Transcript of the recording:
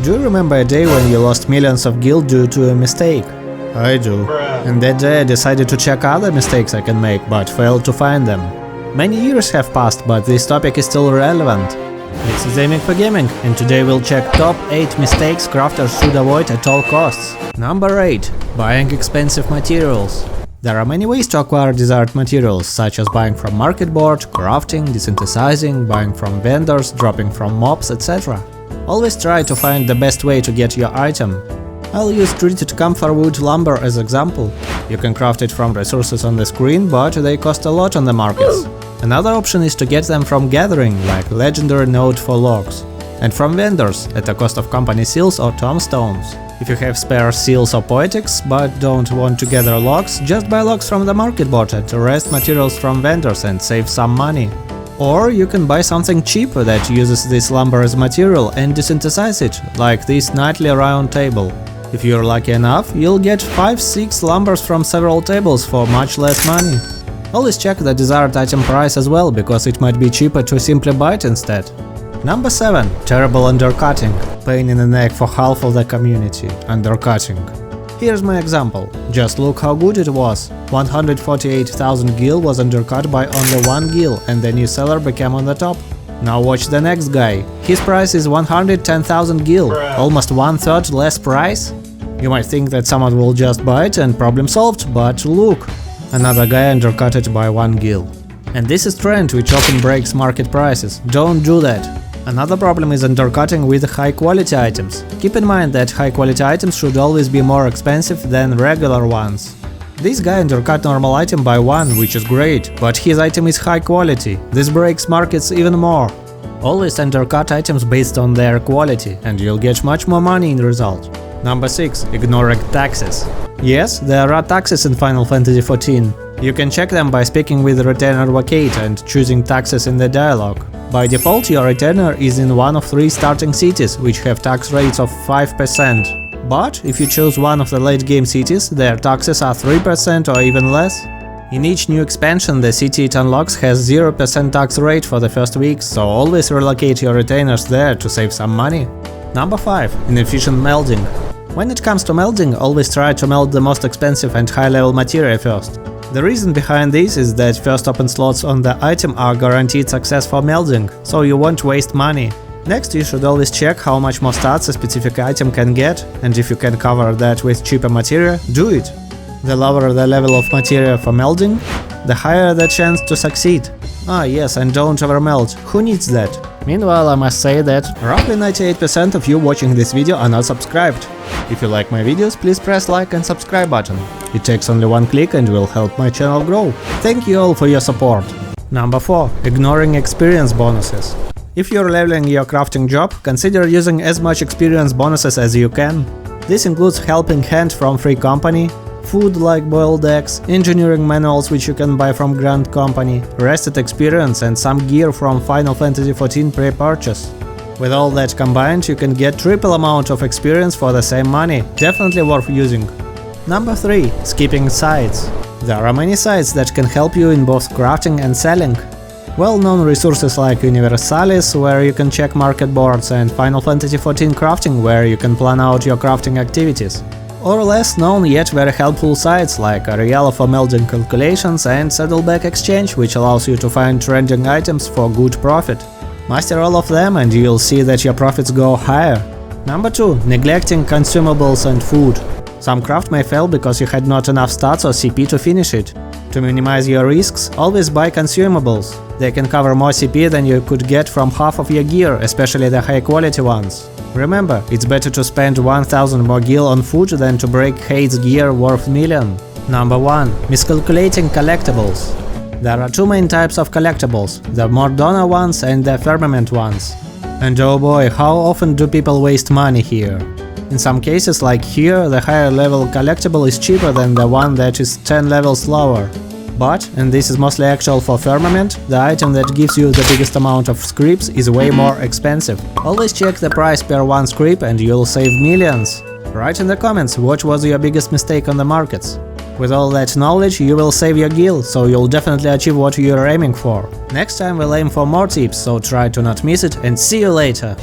Do you remember a day when you lost millions of gil due to a mistake? I do. And that day I decided to check other mistakes I can make, but failed to find them. Many years have passed, but this topic is still relevant. This is Aiming for Gaming, and today we'll check top 8 mistakes crafters should avoid at all costs. Number 8. Buying expensive materials. There are many ways to acquire desired materials, such as buying from marketboard, crafting, desynthesizing, buying from vendors, dropping from mobs, etc. Always try to find the best way to get your item. I'll use treated camphor wood lumber as example. You can craft it from resources on the screen, but they cost a lot on the markets. Another option is to get them from gathering, like legendary node for logs, and from vendors, at the cost of company seals or tombstones. If you have spare seals or poetics, but don't want to gather logs, just buy logs from the marketboard and rest materials from vendors and save some money. Or you can buy something cheaper that uses this lumber as material and desynthesize it, like this nightly round table. If you're lucky enough, you'll get 5-6 lumbers from several tables for much less money. Always check the desired item price as well, because it might be cheaper to simply buy it instead. Number 7. Terrible undercutting. Pain in the neck for half of the community. Undercutting. Here's my example. Just look how good it was. 148,000 gil was undercut by only 1 gil, and the new seller became on the top. Now watch the next guy. His price is 110,000 gil, almost 1/3 less price. You might think that someone will just buy it and problem solved, but look. Another guy undercut it by 1 gil. And this is trend which often breaks market prices. Don't do that. Another problem is undercutting with high quality items. Keep in mind that high quality items should always be more expensive than regular ones. This guy undercut normal item by 1, which is great, but his item is high quality. This breaks markets even more. Always undercut items based on their quality, and you'll get much more money in result. Number 6. Ignoring taxes. Yes, there are taxes in Final Fantasy XIV. You can check them by speaking with the retainer advocate and choosing taxes in the dialogue. By default, your retainer is in one of 3 starting cities, which have tax rates of 5%. But if you choose one of the late game cities, their taxes are 3% or even less. In each new expansion, the city it unlocks has 0% tax rate for the first week, so always relocate your retainers there to save some money. Number 5. Inefficient melding. When it comes to melding, always try to meld the most expensive and high-level material first. The reason behind this is that first open slots on the item are guaranteed success for melding, so you won't waste money. Next, you should always check how much more stats a specific item can get, and if you can cover that with cheaper material, do it. The lower the level of material for melding, the higher the chance to succeed. Ah yes, and don't overmeld, who needs that? Meanwhile, I must say that roughly 98% of you watching this video are not subscribed. If you like my videos, please press like and subscribe button. It takes only 1 click and will help my channel grow. Thank you all for your support. Number 4. Ignoring experience bonuses. If you're leveling your crafting job, consider using as much experience bonuses as you can. This includes helping hand from free company, food like boiled eggs, engineering manuals which you can buy from Grand Company, rested experience and some gear from Final Fantasy XIV pre-purchase. With all that combined, you can get triple amount of experience for the same money, definitely worth using. Number 3. Skipping sites. There are many sites that can help you in both crafting and selling. Well-known resources like Universalis, where you can check market boards, and Final Fantasy XIV Crafting, where you can plan out your crafting activities. Or less known yet very helpful sites like Ariella for melding calculations and Saddleback Exchange, which allows you to find trending items for good profit. Master all of them and you'll see that your profits go higher. Number 2. Neglecting consumables and food. Some craft may fail because you had not enough stats or CP to finish it. To minimize your risks, always buy consumables. They can cover more CP than you could get from half of your gear, especially the high quality ones. Remember, it's better to spend 1000 more gil on food than to break Hate's gear worth million. Number 1. Miscalculating collectables. There are 2 main types of collectibles, the Mordona ones and the Firmament ones. And oh boy, how often do people waste money here? In some cases, like here, the higher level collectible is cheaper than the one that is 10 levels lower. But, and this is mostly actual for Firmament, the item that gives you the biggest amount of scripts is way more expensive. Always check the price per 1 script and you'll save millions. Write in the comments what was your biggest mistake on the markets. With all that knowledge, you will save your gil, so you'll definitely achieve what you're aiming for. Next time we'll aim for more tips, so try to not miss it, and see you later!